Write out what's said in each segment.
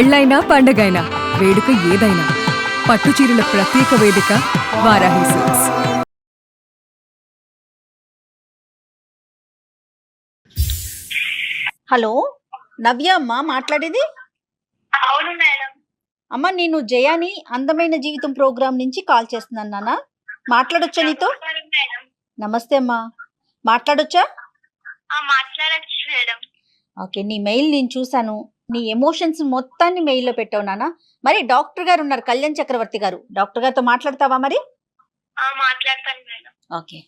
పెళ్ళైనా పండగైనా వేడుక ఏదైనా పట్టుచీరల ప్రత్యేక వేదిక వారాహి సిల్క్స్. హలో నవ్య అమ్మ మాట్లాడేది? అవును మేడం. అమ్మ నేను జయాని అందమైన జీవితం ప్రోగ్రాం నుంచి కాల్ చేస్తున్నాను నాన్న. మాట్లాడొచ్చా నీతో? నమస్కారం మేడం. నమస్తే అమ్మా, మాట్లాడొచ్చా? మాట్లాడచ్చు మేడం. ఓకే, నీ మెయిల్ నేను చూశాను. నీ ఎమోషన్స్ మొత్తాన్ని మెయిల్లో పెట్టావు నాన్న. మరి డాక్టర్ గారు ఉన్నారు, కళ్యాణ్ చక్రవర్తి గారు, డాక్టర్ గారితో మాట్లాడతావా మరి? మాట్లాడతాను మేడం. ఓకే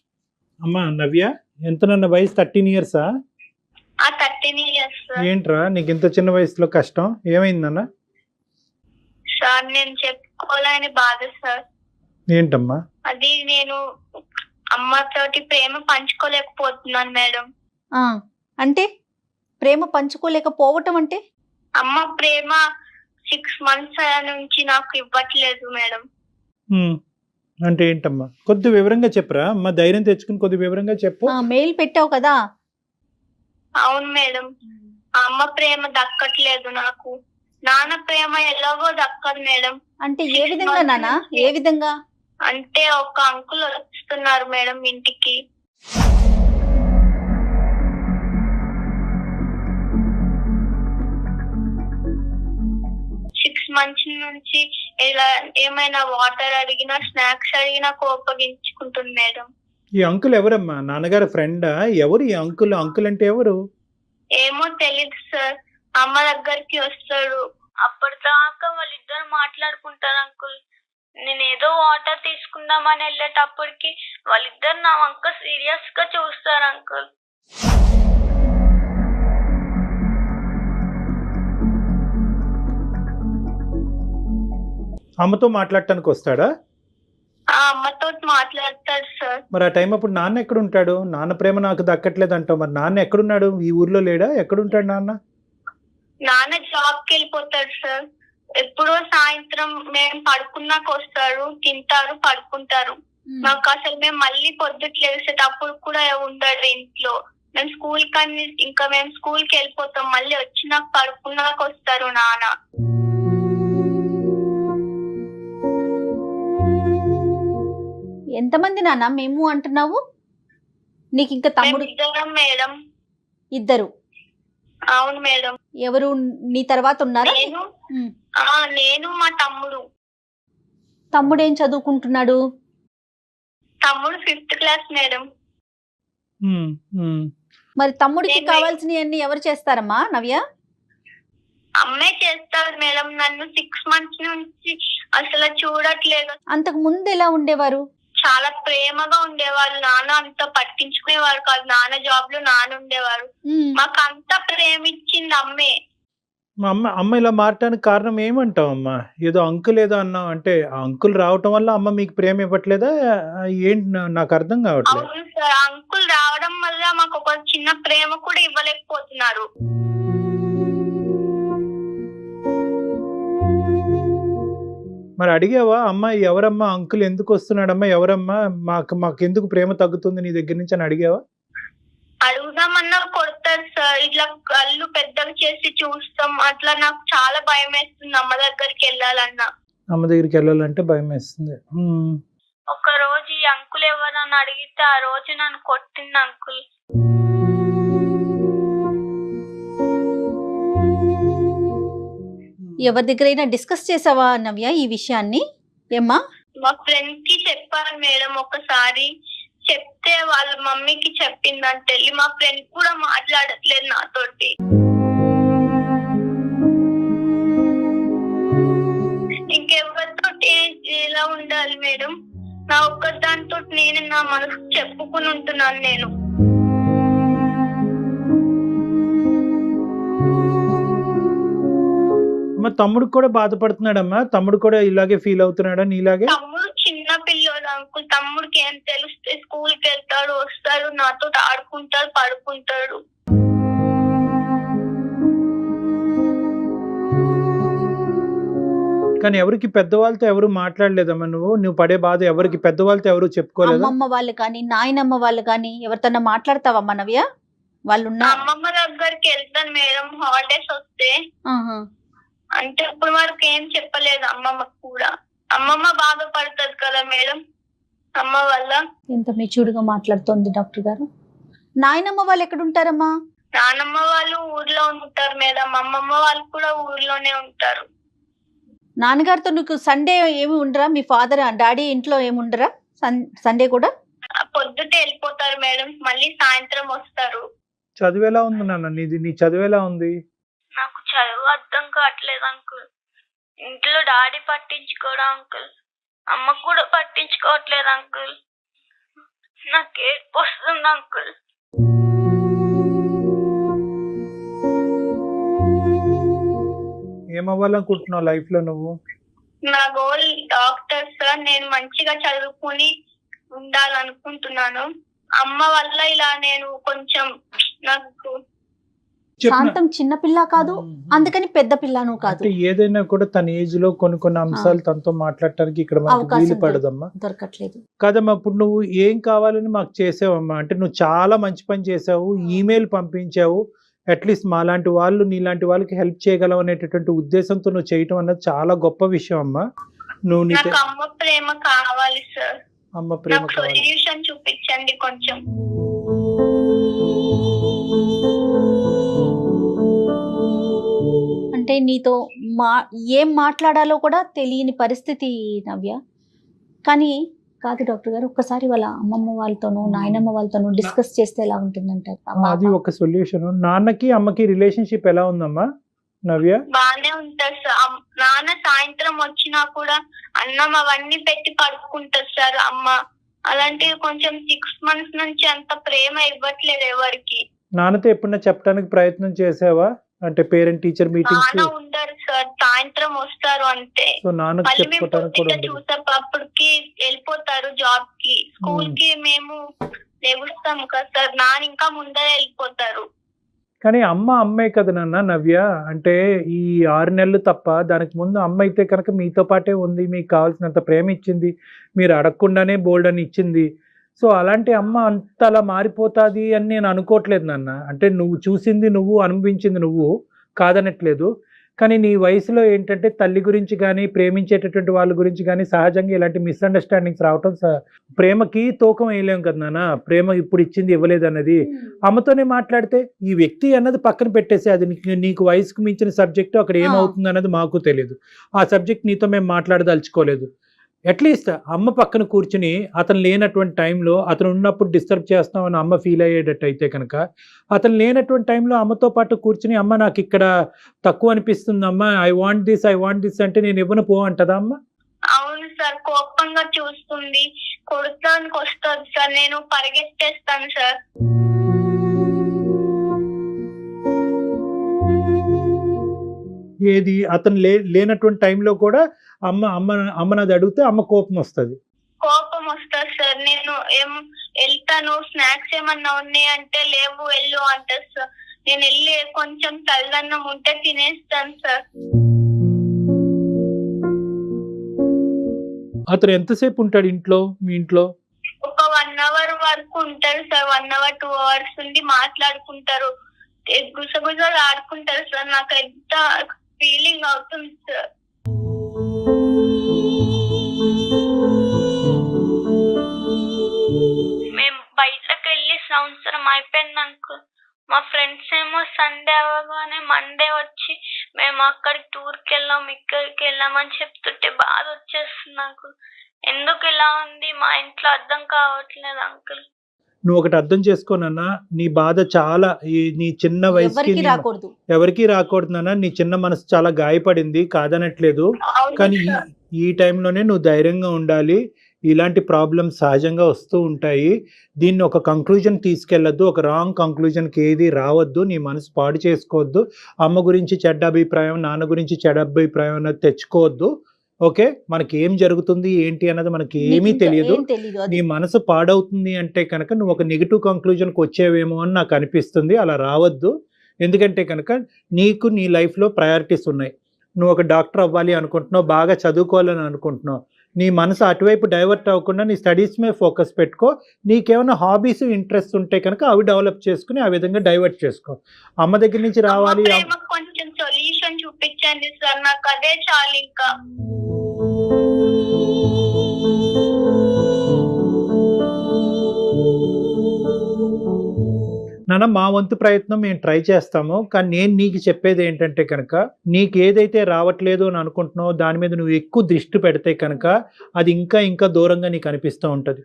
అమ్మా నవ్య, ఎంత నన్న వయసు 13 years? 13 years ఏంట్రా నీకు ఇంత చిన్న వయసులో కష్టం ఏమైందన్న? సార్, నేను చెప్పుకోలేని బాధ సార్. ఏంటమ్మా? అది నేను అమ్మతోటి ప్రేమ పంచుకోలేకపోతున్నాను మేడం. అంటే ప్రేమ పంచుకోలేకపోవటం అంటే? అమ్మ ప్రేమ 6 months నుంచి నాకు ఇవ్వట్లేదు మేడం. అంటే ఏంటమ్మా? కొద్ది వివరంగా చెప్పరా అమ్మా, ధైర్యం తెచ్చుకుని కొద్ది వివరంగా చెప్పు. మెయిల్ పెట్టావు కదా. అవును మేడం, అమ్మ ప్రేమ దక్కట్లేదు నాకు. నాన్న ప్రేమ ఎలాగో దక్కదు మేడం. అంటే ఏ విధంగా నాన్న, ఏ విధంగా? అంటే ఒక అంకుల్ వస్తున్నారు మేడం ఇంటికి. మంచి నుంచి ఇలా ఏమైనా వాటర్ అడిగినా స్నాక్స్ అడిగినా కోపగించుకుంటుంది మేడం. ఈ అంకుల్ ఎవరమ్మా? నాన్నగారు ఫ్రెండా? ఎవరు ఈ అంకుల్? అంకుల్ అంటే ఎవరు? ఏమో తెలీదు సార్. అమ్మ దగ్గరికి వస్తాడు. అప్పటిదాకా వాళ్ళిద్దరు మాట్లాడుకుంటారు అంకుల్. నేను ఏదో వాటర్ తీసుకుందామని వెళ్ళేటప్పటికి వాళ్ళిద్దరు నా వంక సీరియస్ గా చూస్తారు అంకుల్. అమ్మతో మాట్లాడటానికి వస్తాడా? అమ్మతో మాట్లాడతాడు సార్. మరి ఆ టైం అప్పుడు నాన్న ఎక్కడ ఉంటాడు? నాన్న ప్రేమ నాకు దక్కట్లేదు అంటావు, మరి నాన్న ఎక్కడున్నాడు? ఈ ఊర్లో లేడా? ఎక్కడుంటాడు నాన్న? నాన్న జాబ్ కి వెళ్ళిపోతాడు సార్. ఎప్పుడో సాయంత్రం మేము పడుకున్నాక వస్తారు, తింటారు, పడుకుంటారు. మాకు అసలు మేము మళ్ళీ పొద్దుట లేసేటప్పుడు కూడా ఉండడు ఇంట్లో. మేము స్కూల్ కి వెళ్ళిపోతాం, మళ్ళీ వచ్చినాక పడుకున్నాక వస్తారు నాన్న. ఎంతమంది నాన్న మేము అంటున్నావు? నీకు ఇంకా తమ్ముడు? మేడం. ఇద్దరు? అవును మేడం. ఎవరు నీ తర్వాత ఉన్నారా? నేను మా తమ్ముడు. తమ్ముడు ఏం చదువుకుంటున్నాడు? తమ్ముడు 5th class మేడం. మరి తమ్ముడికి కావాల్సినవన్నీ ఎవరు చేస్తారమ్మా నవ్య? అమ్మే చేస్తారు మేడం. నన్ను 6 months నుంచి అసలు చూడట్లేదు. అంతకు ముందు ఎలా ఉండేవారు? చాలా ప్రేమగా ఉండేవాళ్ళు. నాన్న అంత పట్టించుకునేవారు కాదు. నాన్న జాబ్ లో నాన్న ఉండేవారు. మాకు అంత ప్రేమ ఇచ్చింది అమ్మే. మా అమ్మ ఇలా మారటానికి కారణం ఏమంటావు అమ్మా? ఏదో అంకుల్ ఏదో అన్నావు, అంటే ఆ అంకుల్ రావటం వల్ల అమ్మ మీకు ప్రేమ ఇవ్వట్లేదా? ఏంటి నాకు అర్థం కావట్లేదు. అవును సార్, అంకుల్ రావడం వల్ల మాకు ఒక చిన్న ప్రేమ కూడా ఇవ్వలేకపోతున్నారు. మరి అడిగావా అమ్మ, ఎవరమ్మా అంకుల్, ఎందుకు వస్తున్నాడమ్మా, ఎవరమ్మా, మాకు ఎందుకు ప్రేమ తగ్గుతుంది నీ దగ్గర నుంచి అని అడిగావా? అడుగుదామన్నా కొడతారు సార్. ఇట్లా కళ్ళు పెద్దగా చేసి చూస్తాం. అట్లా నాకు చాలా భయం వేస్తుంది అమ్మ దగ్గరికి వెళ్ళాలన్నా. అమ్మ దగ్గరికి వెళ్ళాలంటే భయం వేస్తుంది. ఒక రోజు ఈ అంకుల్ ఎవరన్నా అడిగితే ఆ రోజు నన్ను కొట్టింది అంకుల్. ఎవరి దగ్గరైనా డిస్కస్ చేసావా నవ్య ఈ విషయాన్ని? ఏమ్మా? మా ఫ్రెండ్ కి చెప్పాను మేడం ఒకసారి. చెప్తే వాళ్ళ మమ్మీకి చెప్పిందంటే వెళ్ళి. మా ఫ్రెండ్ కూడా మాట్లాడట్లేదు నాతోటి. ఇంకెవరితో ఎలా ఉండాలి మేడం? నా ఒక్కదానితో నేను నా మనసు చెప్పుకుని ఉంటున్నాను నేను. తమ్ముడు కూడా బాధపడుతున్నాడమ్మా? తమ్ముడు కూడా ఇలాగే ఫీల్ అవుతున్నాడా నీలాగే? తమ్ముడు చిన్న పిల్లోడు అంకుల్. తమ్ముడికి ఏం తెలుస్తే? స్కూల్ కి వెళ్తాడు, వస్తాడు, నాతో ఆడుకుంటాడు, పడుకుంటాడు. కానీ ఎవరికి పెద్దవాళ్ళతో ఎవరు మాట్లాడలేదమ్మా? నువ్వు పడే బాధ ఎవరికి పెద్దవాళ్ళతో ఎవరు చెప్పుకోలేదు? అమ్మమ్మ వాళ్ళు కానీ నాయనమ్మ వాళ్ళు కానీ ఎవరితో మాట్లాడతావమ్మా నవ్య? వాళ్ళు అమ్మమ్మ దగ్గరికి వెళ్తాను మేడం హాలిడేస్ వస్తే. అంటే ఇప్పుడు వరకు ఏం చెప్పలేదు అమ్మమ్మకు కూడా. అమ్మమ్మ బాధపడుతుంది కదా మేడం అమ్మ వల్ల. ఎంత మెచ్యూర్డ్ గా మాట్లాడుతోంది డాక్టర్ గారు. నాయనమ్మ వాళ్ళు ఎక్కడ ఉంటారమ్మా? నానమ్మ వాళ్ళు ఊర్లో ఉంటారు మేడం, అమ్మమ్మ వాళ్ళు కూడా ఊర్లోనే ఉంటారు. నాన్నగారితో నీకు సండే ఏమి ఉండరా? మీ ఫాదర్ డాడీ ఇంట్లో ఏమి ఉండరా సండే కూడా? పొద్దుటే వెళ్ళిపోతారు మేడం, మళ్ళీ సాయంత్రం వస్తారు. చదువు ఎలా ఉంది నాన్న నీది? నీ చదువు ఎలా ఉంది? నాకు చదువు అర్థం కావట్లేదు అంకుల్. ఇంట్లో డాడీ పట్టించుకోవడం అంకుల్, అమ్మ కూడా పట్టించుకోవట్లేదు అంకుల్. నాకు ఏడుపు వస్తుంది అంకుల్. ఏమవ్వాలనుకుంటున్నావు లైఫ్ లో నువ్వు? నా గోల్ డాక్టర్ సార్. నేను మంచిగా చదువుకుని ఉండాలనుకుంటున్నాను. అమ్మ వల్ల ఇలా నేను కొంచెం నాకు శాంతం చిన్న పిల్ల కాదు, అందుకని పెద్ద పిల్లను కాదు. అంటే ఏదైనా కూడా తన ఏజ్ లో కొన్ని అంశాలు తనతో మాట్లాడటానికి ఇక్కడ మనకు అవకాశం వీలు పడదమ్మా. దొరకట్లేదు కాదమ్మా, ఇప్పుడు నువ్వు ఏం కావాలని మాకు చేసావమ్మా? అంటే నువ్వు చాలా మంచి పని చేసావు, ఈమెయిల్ పంపించావు, అట్లీస్ట్ మాలాంటి వాళ్ళు నీలాంటి వాళ్ళకి హెల్ప్ చేయగలవు అనేటటువంటి ఉద్దేశంతో నువ్వు చేయటం అన్నది చాలా గొప్ప విషయం అమ్మా. నువ్వు నాకు అమ్మ ప్రేమ కావాలి సార్. అమ్మ ప్రేమ నాకు కావాలి. సొల్యూషన్ చూపించండి కొంచెం. అంటే నీతో ఏం మాట్లాడాలో కూడా తెలియని పరిస్థితి నవ్య. కానీ కాదు డాక్టర్ గారు, ఒక్కసారి వాళ్ళ అమ్మమ్మ వాళ్ళతోనూ నాయనమ్మ వాళ్ళతోనూ డిస్కస్ చేస్తే ఎలా ఉంటుందంటారు? అది ఒక సొల్యూషన్. నాన్నకి అమ్మకి రిలేషన్షిప్ ఎలా ఉందమ్మా నవ్య? బానే ఉంటారు సార్. నాన్న సాయంత్రం వచ్చినా కూడా అన్నం అవన్నీ పెట్టి పడుకుంటారు సార్ అమ్మ. అలాంటివి కొంచెం 6 months నుంచి అంత ప్రేమ ఇవ్వట్లేదు ఎవరికి. నాన్నతో ఎప్పుడన్నా చెప్పడానికి ప్రయత్నం చేసావా? అంటే పేరెంట్ టీచర్ మీటింగ్స్? నాన్న ఉండరు సార్, సాయంత్రం వస్తారు అంతే. సో నాన్నకి మళ్ళీ మేము చెప్పుకోవడానికి కూడా పొద్దుట ఉండదు. చూసేటప్పటికి వెళ్ళిపోతారు జాబ్ కి. స్కూల్ కి మేము లెగుస్తాము కదా సార్, నాన్న ఇంకా ముందరే వెళ్ళిపోతారు. కానీ అమ్మే కదా నాన్న నవ్య. అంటే ఈ 6 నెలలు తప్ప దానికి ముందు అమ్మ అయితే కనుక మీతో పాటే ఉంది, మీకు కావాల్సినంత ప్రేమ ఇచ్చింది, మీరు అడగకుండానే బోల్డ్ అని ఇచ్చింది. సో అలాంటి అమ్మ అంత అలా మారిపోతుంది అని నేను అనుకోవట్లేదు నాన్న. అంటే నువ్వు చూసింది నువ్వు, అనుభవించింది నువ్వు, కాదనట్లేదు. కానీ నీ వయసులో ఏంటంటే తల్లి గురించి కానీ ప్రేమించేటటువంటి వాళ్ళ గురించి కానీ సహజంగా ఇలాంటి మిస్అండర్స్టాండింగ్స్ రావటం ప్రేమకి తూకం వేయలేం కదా నాన్న. ప్రేమ ఇప్పుడు ఇచ్చింది ఇవ్వలేదు అన్నది అమ్మతోనే మాట్లాడితే, ఈ వ్యక్తి అన్నది పక్కన పెట్టేసి, అది నీకు వయసుకు మించిన సబ్జెక్టు, అక్కడ ఏమవుతుంది అన్నది మాకు తెలియదు. ఆ సబ్జెక్ట్ నీతో మేము మాట్లాడదలుచుకోలేదు. అట్లీస్ట్ అమ్మ పక్కన కూర్చుని అతను లేనటువంటి టైంలో, అతను ఉన్నప్పుడు డిస్టర్బ్ చేస్తామని అమ్మ ఫీల్ అయ్యేటట్టు అయితే కనుక, అతను లేనటువంటి టైంలో అమ్మతో పాటు కూర్చుని, అమ్మ నాకు ఇక్కడ తక్కువ అనిపిస్తుంది అమ్మ, ఐ వాంట్ దిస్ అంటే నేను ఇవ్వను పో అంటదా అమ్మ? అవును సార్, కోపంగా చూస్తుంది, కొడతానికి వస్తుంది సార్, నేను పరిగెత్తేస్తాను సార్. ఏది అతను లేనటువంటి టైంలో కూడా అమ్మనది అడిగితే అమ్మ కోపం వస్తుంది. కోపం వస్తుంది సార్. నేను వెళ్తాను, స్నాక్స్ ఏమన్నా ఉన్నాయి అంటే లేవు వెళ్ళు అంటారు సార్. నేను వెళ్ళి కొంచెం చల్లన్నం ఉంటే తినేస్తాను సార్. అతను ఎంతసేపు ఉంటాడు ఇంట్లో, మీ ఇంట్లో? ఒక 1 hour వరకు ఉంటారు సార్. 1 hour 2 hours ఉండి మాట్లాడుకుంటారు, గుసగుసలు ఆడుకుంటారు సార్. నాకు ఎంత ఫీలింగ్ అవుతుంది సార్. మేము బయటకు వెళ్ళి సంవత్సరం అయిపోయింది అంకుల్. మా ఫ్రెండ్స్ ఏమో సండే అవ్వగానే మండే వచ్చి మేము అక్కడికి టూర్కి వెళ్ళాం, ఇక్కడికి వెళ్ళామని చెప్తుంటే బాధ వచ్చేస్తుంది నాకు. ఎందుకు ఇలా ఉంది మా ఇంట్లో అర్థం కావట్లేదు అంకుల్. నువ్వు ఒకటి అర్థం చేసుకోనన్నా, నీ బాధ చాలా నీ చిన్న వయసుకి ఎవరికి రాకూడదు నాన్న. నీ చిన్న మనసు చాలా గాయపడింది, కాదనట్లేదు. కానీ ఈ టైంలోనే నువ్వు ధైర్యంగా ఉండాలి. ఇలాంటి ప్రాబ్లమ్స్ సహజంగా వస్తూ ఉంటాయి. దీన్ని ఒక కంక్లూజన్ తీసుకెళ్ళొద్దు, ఒక రాంగ్ కంక్లూజన్కి ఏది రావద్దు. నీ మనసు పాడు చేసుకోవద్దు. అమ్మ గురించి చెడ్డ అభిప్రాయం, నాన్న గురించి చెడ్డ అభిప్రాయం అన్నది తెచ్చుకోవద్దు. ఓకే, మనకి ఏం జరుగుతుంది ఏంటి అన్నది మనకి ఏమీ తెలియదు. నీ మనసు పాడవుతుంది అంటే కనుక నువ్వు ఒక నెగిటివ్ కంక్లూజన్కి వచ్చేవేమో అని నాకు అనిపిస్తుంది. అలా రావద్దు. ఎందుకంటే కనుక నీకు నీ లైఫ్లో ప్రయారిటీస్ ఉన్నాయి. నువ్వు ఒక డాక్టర్ అవ్వాలి అనుకుంటున్నావు, బాగా చదువుకోవాలని అనుకుంటున్నావు. నీ మనసు అటువైపు డైవర్ట్ అవ్వకుండా నీ స్టడీస్ మీద ఫోకస్ పెట్టుకో. నీకేమైనా హాబీస్ ఇంట్రెస్ట్ ఉంటే కనుక అవి డెవలప్ చేసుకుని ఆ విధంగా డైవర్ట్ చేసుకో. అమ్మ దగ్గర నుంచి రావాలి. కొంచెం సొల్యూషన్ చూపించండి సార్, నాకు అదే చాలు ఇంకా. నాన్న మా వంతు ప్రయత్నం మేము ట్రై చేస్తాము. కానీ నేను నీకు చెప్పేది ఏంటంటే కనుక, నీకు ఏదైతే రావట్లేదు అని అనుకుంటున్నావో దాని మీద నువ్వు ఎక్కువ దృష్టి పెడితే కనుక అది ఇంకా ఇంకా దూరంగా నీకు అనిపిస్తూ ఉంటుంది.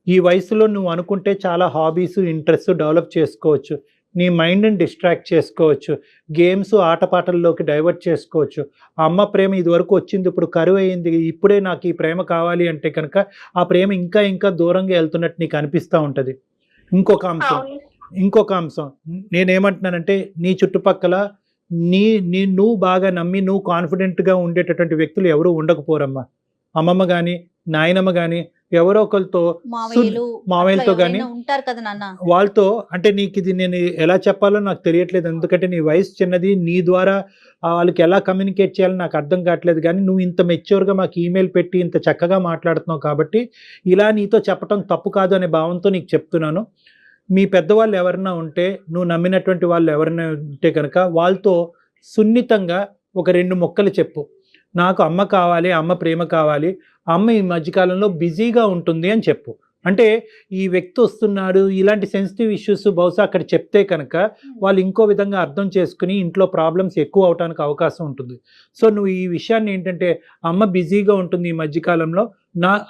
ఈ వయసులో నువ్వు అనుకుంటే చాలా హాబీస్, ఇంట్రెస్ట్ డెవలప్ చేసుకోవచ్చు. నీ మైండ్ని డిస్ట్రాక్ట్ చేసుకోవచ్చు. గేమ్స్, ఆటపాటల్లోకి డైవర్ట్ చేసుకోవచ్చు. ఆ అమ్మ ప్రేమ ఇదివరకు వచ్చింది, ఇప్పుడు కరువు అయింది, ఇప్పుడే నాకు ఈ ప్రేమ కావాలి అంటే కనుక ఆ ప్రేమ ఇంకా ఇంకా దూరంగా వెళ్తున్నట్టు నీకు అనిపిస్తూ ఉంటుంది. ఇంకొక అంశం నేనేమంటున్నానంటే, నీ చుట్టుపక్కల నువ్వు బాగా నమ్మి నువ్వు కాన్ఫిడెంట్గా ఉండేటటువంటి వ్యక్తులు ఎవరు ఉండకపోరమ్మా. అమ్మమ్మ కానీ, నాయనమ్మ కానీ, ఎవరో ఒకరితో, మావయ్యలతో కానీ ఉంటారు కదా నాన్న, వాళ్ళతో. అంటే నీకు ఇది నేను ఎలా చెప్పాలో నాకు తెలియట్లేదు, ఎందుకంటే నీ వయసు చిన్నది. నీ ద్వారా వాళ్ళకి ఎలా కమ్యూనికేట్ చేయాలో నాకు అర్థం కావట్లేదు. కానీ నువ్వు ఇంత మెచ్యూర్గా మాకు ఈమెయిల్ పెట్టి ఇంత చక్కగా మాట్లాడుతున్నావు కాబట్టి ఇలా నీతో చెప్పటం తప్పు కాదు అనే భావంతో నీకు చెప్తున్నాను. మీ పెద్దవాళ్ళు ఎవరైనా ఉంటే, నువ్వు నమ్మినటువంటి వాళ్ళు ఎవరైనా ఉంటే కనుక వాళ్ళతో సున్నితంగా ఒక 2 ముక్కలు చెప్పు. నాకు అమ్మ కావాలి, అమ్మ ప్రేమ కావాలి, అమ్మ ఈ మధ్యకాలంలో బిజీగా ఉంటుంది అని చెప్పు. అంటే ఈ వ్యక్తి వస్తున్నాడు, ఇలాంటి సెన్సిటివ్ ఇష్యూస్ బహుశా అక్కడ చెప్తే కనుక వాళ్ళు ఇంకో విధంగా అర్థం చేసుకుని ఇంట్లో ప్రాబ్లమ్స్ ఎక్కువ అవడానికి అవకాశం ఉంటుంది. సో నువ్వు ఈ విషయాన్ని ఏంటంటే, అమ్మ బిజీగా ఉంటుంది ఈ మధ్యకాలంలో,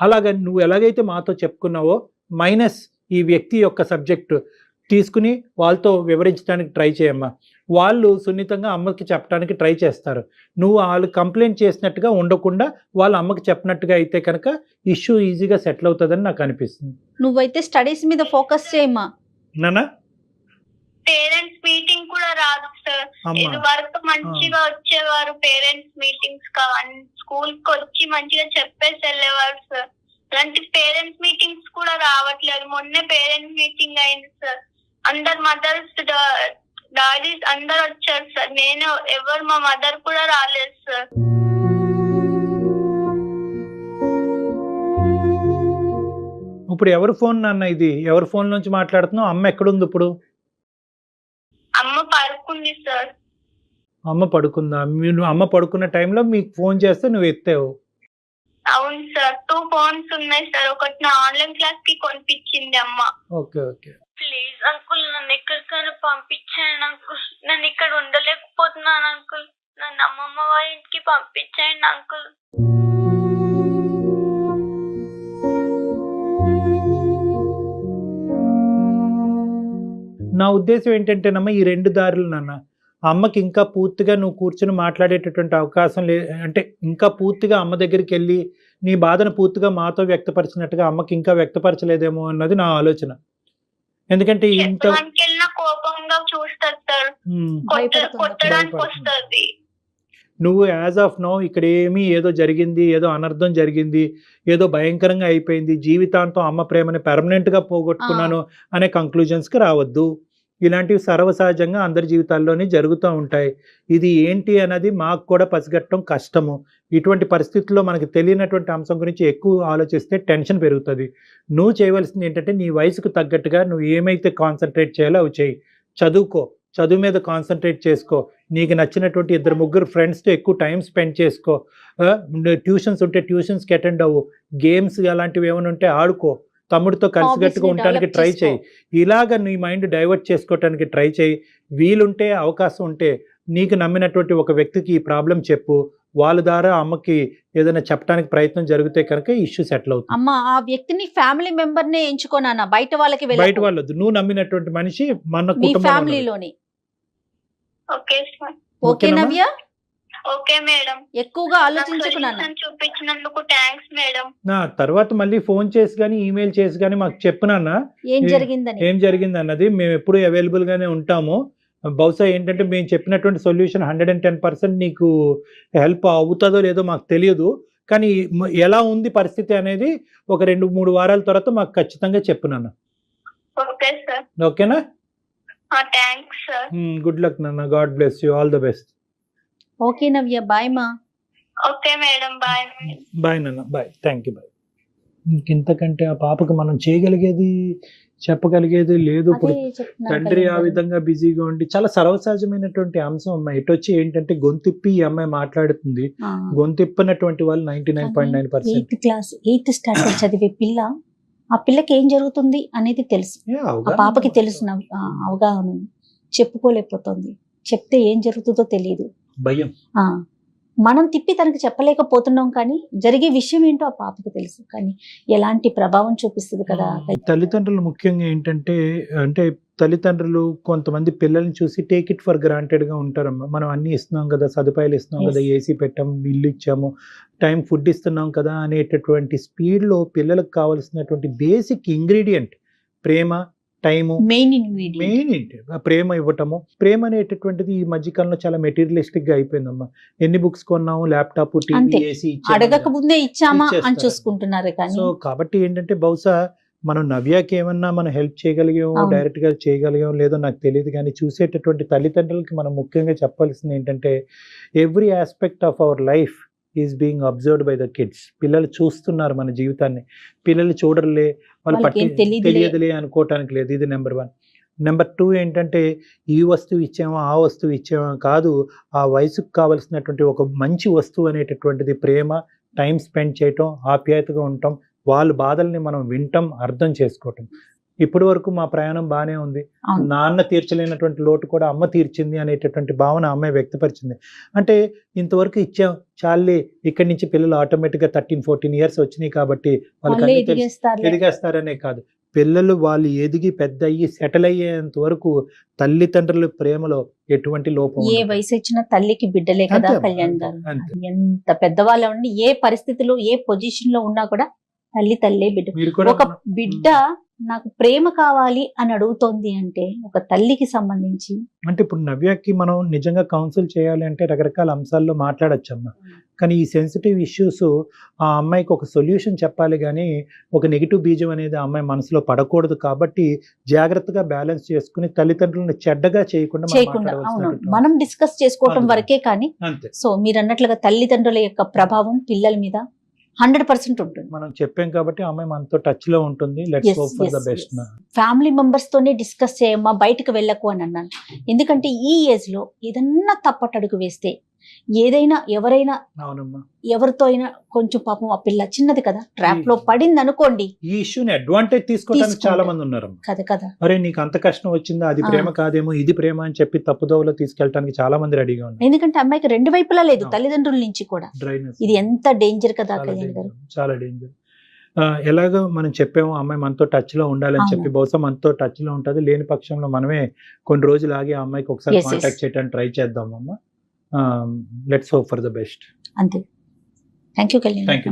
అలాగ నువ్వు ఎలాగైతే మాతో చెప్పుకున్నావో మైనస్ ఈ వ్యక్తి యొక్క సబ్జెక్టు తీసుకుని వాళ్ళతో వివరించడానికి ట్రై చేయమ్మా. వాళ్ళు సున్నితంగా అమ్మకి చెప్పడానికి ట్రై చేస్తారు. నువ్వు వాళ్ళు కంప్లైంట్ చేసినట్టుగా ఉండకుండా వాళ్ళ అమ్మకి చెప్పినట్టుగా అయితే కనుక ఇష్యూ ఈజీగా సెటిల్ అవుతుందని నాకు అనిపిస్తుంది. నువ్వైతే స్టడీస్ మీద ఫోకస్ చేయమ్మా. నానా పేరెంట్స్ మీటింగ్ కూడా రాదు సార్. ఇది వరకు మంచిగా వచ్చేవారు పేరెంట్స్ మీటింగ్స్ స్కూల్ కి వచ్చి మంచిగా చెప్పేసి వెళ్ళేవారు సార్. అలాంటి పేరెంట్స్ మీటింగ్స్ కూడా రావట్లేదు. మొన్నే పేరెంట్స్ మీటింగ్ అయింది సార్. అందరు మదర్స్, డాడీస్ అందరు వచ్చారు సార్. మా మదర్ కూడా రాలేదు సార్. ఇప్పుడు ఎవరి ఫోన్ నాన్న ఇది? ఎవరి ఫోన్ నుంచి మాట్లాడుతున్నావు? అమ్మ ఎక్కడుంది ఇప్పుడు? అమ్మ పడుకుంది సార్. అమ్మ పడుకుందా? అమ్మ పడుకున్న టైంలో మీకు ఫోన్ చేస్తే నువ్వు ఎత్తావు? అవును సార్. 2 ఫోన్స్ ఉన్నాయి సార్. ఒకటి నా ఆన్లైన్ క్లాస్ కి కొనిపించింది అమ్మ. Okay okay. ప్లీజ్ అంకుల్, నన్ను ఎక్కడికైనా పంపించండి అంకుల్. నేను ఇక్కడ ఉండలేకపోతున్నాను అంకుల్. నన్ను అమ్మమ్మ వాళ్ళ ఇంటికి పంపించండి అంకుల్. నా ఉద్దేశం ఏంటంటేనమ్మా, ఈ 2 దారులు నాన్న. అమ్మకి ఇంకా పూర్తిగా నువ్వు కూర్చొని మాట్లాడేటటువంటి అవకాశం అంటే ఇంకా పూర్తిగా అమ్మ దగ్గరికి వెళ్ళి నీ బాధను పూర్తిగా మాతో వ్యక్తపరిచినట్టుగా అమ్మకి ఇంకా వ్యక్తపరచలేదేమో అన్నది నా ఆలోచన. ఎందుకంటే ఇంత కోపంగా చూస్తారు సార్, కొట్టడానికి వస్తుంది. నువ్వు యాజ్ ఆఫ్ నో ఇక్కడ ఏదో జరిగింది, ఏదో అనర్థం జరిగింది, ఏదో భయంకరంగా అయిపోయింది, జీవితాంతం అమ్మ ప్రేమని పెర్మనెంట్గా పోగొట్టుకున్నాను అనే కంక్లూజన్స్కి రావద్దు. ఇలాంటివి సర్వసహజంగా అందరి జీవితాల్లోనే జరుగుతూ ఉంటాయి. ఇది ఏంటి అన్నది మాకు కూడా పసిగట్టడం కష్టము. ఇటువంటి పరిస్థితుల్లో మనకు తెలియనటువంటి అంశం గురించి ఎక్కువ ఆలోచిస్తే టెన్షన్ పెరుగుతుంది. నువ్వు చేయవలసింది ఏంటంటే, నీ వయసుకు తగ్గట్టుగా నువ్వు ఏమైతే కాన్సన్ట్రేట్ చేయాలో అవి చేయి. చదువుకో, చదువు మీద కాన్సన్ట్రేట్ చేసుకో. నీకు నచ్చినటువంటి 2-3 ఫ్రెండ్స్తో ఎక్కువ టైం స్పెండ్ చేసుకో. ట్యూషన్స్ ఉంటే ట్యూషన్స్కి అటెండ్ అవ్వు. గేమ్స్ అలాంటివి ఏమైనా ఉంటే ఆడుకో. తమ్ముడితో కలిసికట్టుగా ఉండడానికి ట్రై చేయి. ఇలాగ నీ మైండ్ డైవర్ట్ చేసుకోవటానికి ట్రై చేయి. వీలుంటే, అవకాశం ఉంటే నీకు నమ్మినటువంటి ఒక వ్యక్తికి ఈ ప్రాబ్లం చెప్పు. వాళ్ళ ద్వారా అమ్మకి ఏదైనా చెప్పడానికి ప్రయత్నం జరిగితే కనుక ఇష్యూ సెటిల్ అవుతుంది. అమ్మ, ఆ వ్యక్తిని ఫ్యామిలీ మెంబర్ నే ఎంచుకోనా? బయట వాళ్ళకి బయట వాళ్ళదు. నువ్వు నమ్మినటువంటి మనిషి మన ఫ్యామిలీలోని. ఓకే నవ్య? Okay madam. ఎక్కువగా ఆలోచించుకున్నాను. చూపించినందుకు థాంక్స్ మేడం. నా తర్వాత మళ్ళీ ఫోన్ చేసి కానీ ఈమెయిల్ చేసి కానీ మాకు చెప్పునన్నా ఏం జరిగింది అన్నది. మేము ఎప్పుడు అవైలబుల్ గానే ఉంటాము. బహుశా ఏంటంటే మేము చెప్పినటువంటి సొల్యూషన్ 110% నీకు హెల్ప్ అవుతుందో లేదో మాకు తెలియదు. కానీ ఎలా ఉంది పరిస్థితి అనేది ఒక 2-3 వారాల తర్వాత మాకు ఖచ్చితంగా చెప్పునన్నా. Okay sir. ఓకేనా? Thanks sir. గుడ్ లక్ నాన్న. God bless you. All the best. Okay Navya, bye మా. Okay madam, bye. బాయ్ నాన్న, బాయ్. Thank you, bye. ఇంతకంటే ఆ పాపకు మనం చేయగలిగేది చెప్పగలిగేది లేదు. ఇప్పుడు అదే చెప్తున్నారు తండ్రి ఆ కళ్యాణ్ గారు. విధంగా బిజీగా ఉండి చాలా సర్వసహజమైనటువంటి అంశం అమ్మాయి. ఎటొచ్చి ఏంటంటే గొంతిప్పి ఈ అమ్మాయి మాట్లాడుతుంది. ఆ. గొంతిప్పినటువంటి వాళ్ళు 99.9%. 8th క్లాస్ 8th స్టాండర్డ్ చదివే పిల్ల, ఆ పిల్లకి ఏం జరుగుతుంది అనేది తెలుసు. ఆ పాపకి తెలుసు అవగాహన ఉంది. చెప్పుకోలేకపోతుంది. చెప్తే ఏం జరుగుతుందో తెలియదు. భయం. ఆ మనం తిప్పి తనకి చెప్పలేకపోతున్నాం, కానీ జరిగే విషయం ఏంటో ఆ పాపకి తెలుసు. కానీ ఎలాంటి ప్రభావం చూపిస్తుంది కదా. తల్లిదండ్రులు ముఖ్యంగా ఏంటంటే అంటే తల్లిదండ్రులు కొంతమంది పిల్లల్ని చూసి టేక్ ఇట్ ఫర్ గ్రాంటెడ్ గా ఉంటారమ్మా. మనం అన్ని ఇస్తున్నాం కదా, సదుపాయాలు ఇస్తున్నాం కదా, ఏసీ పెట్టాము, ఇల్లు ఇచ్చాము, టైం ఫుడ్ ఇస్తున్నాం కదా అనేటటువంటి స్పీడ్ లో పిల్లలకు కావాల్సినటువంటి బేసిక్ ఇంగ్రీడియంట్ ప్రేమ, టైము, మెయిన్ ఇంగ్రీడియంట్. మెయిన్ ఏంటి ప్రేమ ఇవ్వటము. ప్రేమ అనేటటువంటిది ఈ మధ్యకాలంలో చాలా మెటీరియలిస్టిక్ గా అయిపోయిందమ్మా. ఎన్ని బుక్స్ కొన్నాము, ల్యాప్టాప్, అంతే. టీవీ, ఏసీ అడగక ముందే ఇచ్చామా అని ఇచ్చేస్తారు. చూసుకుంటున్నారు. కానీ సో కాబట్టి ఏంటంటే బహుశా మనం నవ్యాకి ఏమన్నా మనం హెల్ప్ చేయగలిగాము, అవును. డైరెక్ట్ గా చేయగలిగాము లేదో నాకు తెలియదు, కానీ చూసేటటువంటి తల్లిదండ్రులకి మనం ముఖ్యంగా చెప్పాల్సింది ఏంటంటే every aspect of our life is being observed by the kids. పిల్లలు చూస్తున్నారు మన జీవితాన్ని. పిల్లలు చూడరులే, వాళ్ళు వాళ్ళకి ఏం తెలియదులే అనుకోవటానికి లేదు. ఇది నెంబర్ 1. నెంబర్ 2 ఏంటంటే ఈ వస్తువు ఇచ్చామో ఆ వస్తువు ఇచ్చామో కాదు, ఆ వయసుకు కావలసినటువంటి ఒక మంచి వస్తువు అనేటటువంటిది ప్రేమ, టైం స్పెండ్ చేయటం, ఆప్యాయతగా ఉండటం, వాళ్ళ బాధల్ని మనం వింటాం, అర్థం చేసుకోవటం. ఇప్పటి వరకు మా ప్రయాణం బాగానే ఉంది. అవును. నాన్న తీర్చలేనటువంటి లోటు కూడా అమ్మ తీర్చింది అనేటటువంటి భావన అమ్మాయి వ్యక్తపరిచింది. అంటే ఇంతవరకు ఇచ్చాం చాలే, ఇక్కడి నుంచి పిల్లలు ఆటోమేటిక్గా 13-14 ఇయర్స్ వచ్చినాయి కాబట్టి వాళ్ళకి వాళ్ళే అన్ని తెలుసు, ఎదిగేస్తారు. ఎదిగేస్తారనే కాదు, పిల్లలు వాళ్ళు ఎదిగి పెద్ద అయ్యి సెటిల్ అయ్యేంత వరకు తల్లిదండ్రుల ప్రేమలో ఎటువంటి లోపం ఏ ఉండదు. వయసు వచ్చిన తల్లికి బిడ్డలే కదా అంతే అమ్మా, కళ్యాణ్ అంతే, గారు. అంతే. ఎంత పెద్దవాళ్ళు ఉండి ఏ పరిస్థితిలో ఏ పొజిషన్ లో ఉన్నా కూడా తల్లే బిడ్డ. మీరు కూడా ఒక బిడ్డ నాకు ప్రేమ కావాలి అని అడుగుతోంది అంటే ఒక తల్లికి సంబంధించి అంటే ఇప్పుడు నవ్యకి మనం నిజంగా కౌన్సిల్ చేయాలి అంటే రకరకాల అంశాల్లో మాట్లాడచ్చమ్మా. కానీ ఈ సెన్సిటివ్ ఇష్యూస్ ఆ అమ్మాయికి ఒక సొల్యూషన్ చెప్పాలి, కానీ ఒక నెగిటివ్ బీజం అనేది ఆ అమ్మాయి మనసులో పడకూడదు. కాబట్టి జాగ్రత్తగా బ్యాలెన్స్ చేసుకుని తల్లిదండ్రులను చెడ్డగా చేయకుండా మనం చేయకుండా. అవును, మాట్లాడవలసినటువంటి మనం డిస్కస్ చేసుకోవటం అవును. వరకే. కానీ అంతే. సో మీరు అన్నట్లుగా తల్లిదండ్రుల యొక్క ప్రభావం పిల్లల మీద 100% ఉంటుంది. మనం చెప్పాం కాబట్టి ఆ అమ్మాయి మనతో టచ్ లో ఉంటుంది. Let's hope for the best. Family members తోనే డిస్కస్ చేయమ్మా, బయటకు వెళ్ళకు అని అన్నాను. ఎందుకంటే ఈ ఏజ్ లో ఏదన్నా తప్పటడుగు వేస్తే, ఏదైనా ఎవరైనా అవునమ్మా. ఎవరితో అయినా కొంచెం పాపం ఆ పిల్ల చిన్నది కదా, ట్రాప్ లో పడింది అనుకోండి, ఈ ఇష్యూని అడ్వాంటేజ్ తీసుకోవడానికి చాలా మంది ఉన్నారమ్మా. కదా. అరే నీకు అంత కష్టం వచ్చిందా, అది ప్రేమ కాదేమో, ఇది ప్రేమ అని చెప్పి తప్పుదోవలో తీసుకెళ్ళడానికి చాలా మంది రెడీగా ఉన్నారు. ఎందుకంటే అమ్మాయికి 2 వైపులా లేదు, అవును. తల్లిదండ్రుల నుంచి కూడా. డ్రైనెస్ ఇది ఎంత డేంజర్ కదా కళ్యాణ్ గారు. చాలా డేంజర్. ఎలాగో మనం చెప్పాము అమ్మాయి మనతో టచ్ లో ఉండాలని అవును. చెప్పి, బహుశా మనతో టచ్ లో ఉంటుంది. లేని పక్షంలో మనమే కొన్ని రోజులు ఆగి ఆ అమ్మాయికి ఒకసారి Yes, yes. కాంటాక్ట్ చేయడానికి ట్రై చేద్దాం అమ్మా. Let's hope for the best. అంతే. Thank you Kalyan thank you. గారు.